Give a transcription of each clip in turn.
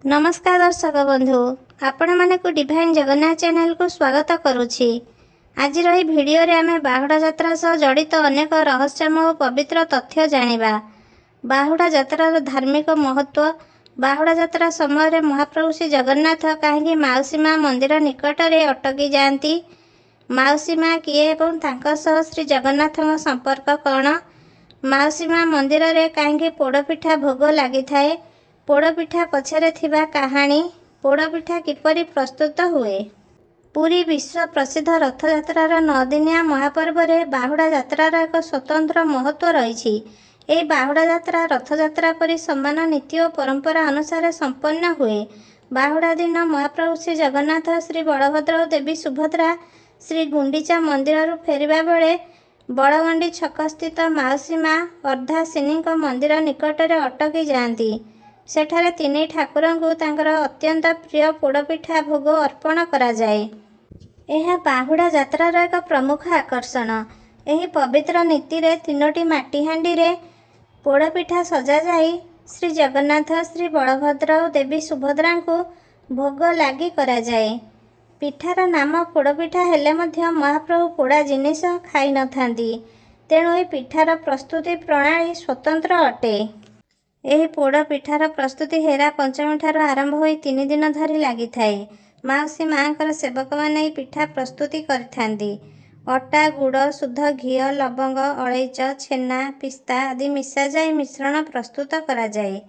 नमस्कार दर्शक बंधु, आपण माने को डिवाइन जगन्नाथ चैनल को स्वागत करुछि। आज रही वीडियो रे आमे बाहुड़ा यात्रा सह जड़ित अनेक रहस्यमय और पवित्र तथ्य जानिबा। बाहुड़ा यात्रार धार्मिक महत्व। बाहुड़ा यात्रा समय महाप्रभु श्री जगन्नाथ कहीं माउसी माँ मंदिर निकट में अटकी जाती। माउसी माँ किए एवं तांका सह श्री जगन्नाथ संपर्क कौन? माउसी माँ मंदिर में कहीं पोड़पिठा भोग लगी थाए? पोड़पिठा पछरे थिबा कहानी। पोड़पिठा किपरि प्रस्तुत हुए? पुरी विश्व प्रसिद्ध रथयात्रार 9 दिनिया महापर्व रे बाहुड़ा यात्रार एक स्वतंत्र महत्व रही। ए बाहुड़ा यात्रा रथयात्रा परि समान नीति और परंपरा अनुसार संपन्न हुए। बाहुड़ा दिन महाप्रभु श्री जगन्नाथ श्री बलभद्र और देवी सुभद्रा श्री गुंडीचा मंदिर फेरिबा बेले बड़गंडी छक स्थित माउसी माँ अर्धासिनी मंदिर निकट में अटकी जाती। सेठारे तीन ठाकुर को अत्यंत प्रिय पोड़पिठा भोग अर्पण करा जाए। यह बाहुड़ा यात्रार एक प्रमुख आकर्षण। यह पवित्र नीति रे 3टी माटी हांडी रे पोड़पिठा सजा जाई श्री जगन्नाथ श्री बलभद्र और देवी सुभद्रा को भोग लगी करा जाए। पिठार नाम पोड़पिठा हेले मध्य महाप्रभु पोड़ा जिनिस खाई न थांती, तेणु ये पिठार प्रस्तुति प्रणाली स्वतंत्र अटे। यह पोड़ पिठार प्रस्तुति हेरा पंचमी ठार आरंभ हो 3 दिन धरी लगी थाए। माउसी माँ सेवक मैंने पिठा प्रस्तुति करिथांती। अटा, गुड़, शुद्ध घी, लवंग, अलैच, छेना, पिस्ता आदि मिसा जाए मिश्रण प्रस्तुत करा जाए।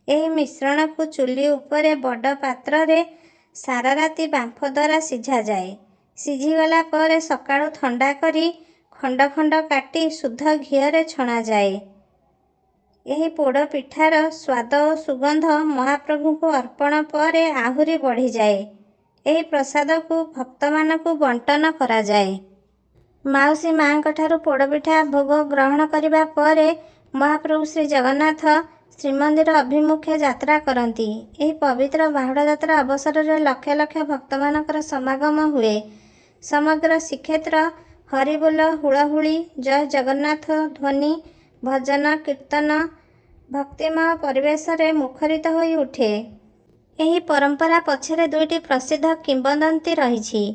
यह मिश्रण को चुली उपरे बड़ पात्र रे सारा राति बांफ द्वारा सिझा जाए। सिझीगला पर सकाळु ठंडा करी खंड खंड काटी शुद्ध घी रे छणा जाए। यही पोड़ पिठार स्वाद और सुगंध महाप्रभु को अर्पण पर आहुरी बढ़ी जाए। यही प्रसाद को भक्त मान को बंटन करा जाए। माउसी माँ ठारू पोड़पिठा भोग ग्रहण करने पर महाप्रभु श्री जगन्नाथ श्रीमंदिर अभिमुखे यात्रा करती। यही पवित्र बाहुड़ा यात्रा अवसर में लक्ष लक्ष भक्त मानकर समागम हुए। समग्र श्रीक्षेत्र हरिबोल, हुड़हुड़ी, जय जगन्नाथ ध्वनि, भजन कीर्तन भक्तिमय परिवेश रे मुखरित होई उठे। यही परंपरा पछरे 2टी प्रसिद्ध किंवदंती रही।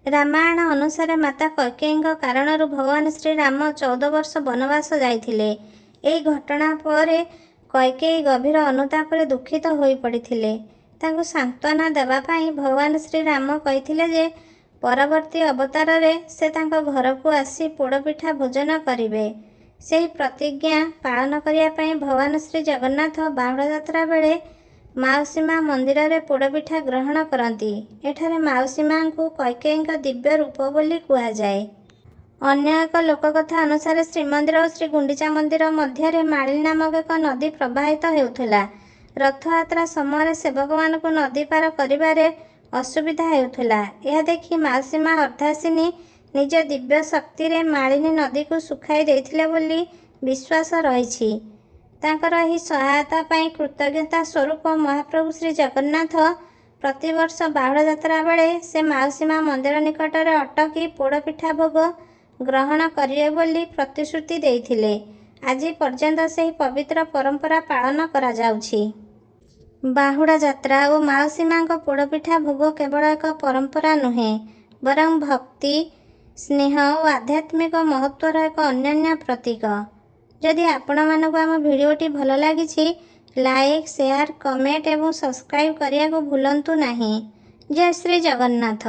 रामायण अनुसार माता कैकेयी कारणरू भगवान श्री राम 14 वर्ष वनवास जाइथिले। एही घटना पर कैकेयी गभीर अनुताप रे दुखित होई पड़िथिले। तांको सांत्वना देवा पाई भगवान श्री राम कहिथिले जे परवर्ती अवतार रे से तांको घर को आसी पोड़पिठा भोजन करिवे। से प्रतिज्ञा पालन करने भगवान श्री जगन्नाथ बाहुड़ा यात्रा बेले माउसी माँ मंदिर रे पोड़पिठा ग्रहण करती। एठारे माउसी माँ को कैकेयी दिव्य रूप बोली कुआ जाए। अन्य एक लोककथा अनुसार श्रीमंदिर और श्री गुंडीचा मंदिर मध्य माली नामक एक नदी प्रवाहित हेउथला। रथयात्रा समय सेवक मान को नदी पार करिबारे असुविधा हेउथला। यह देखि माउसी माँ अर्धासिनी निज दिव्य शक्ति रे मालिनी नदी को सुखाई देथिले बोली विश्वास रही। तांकर ही सहायता पाई कृतज्ञता स्वरूप महाप्रभु श्री जगन्नाथ प्रतिवर्ष बाहुड़ा यात्रा बेले से माउसी माँ मंदिर निकट में अटकी पोड़पिठा भोग ग्रहण करिवे बोली प्रतिश्रुति देइथिले। आज पर्यंत से पवित्र परंपरा पालन करा जाउछि। बाहुड़ा यात्रा और माउसी माँ पोड़पिठा भोग केवल एक परंपरा नुहे, बरं भक्ति, स्नेह और आध्यात्मिक महत्वर एक अन्य प्रतीक। जदि आपण मानक आम भिडियोटी भल लगी लाइक, शेयर, कमेंट और सब्सक्राइब करने को भूलंतु नहीं। जय श्री जगन्नाथ।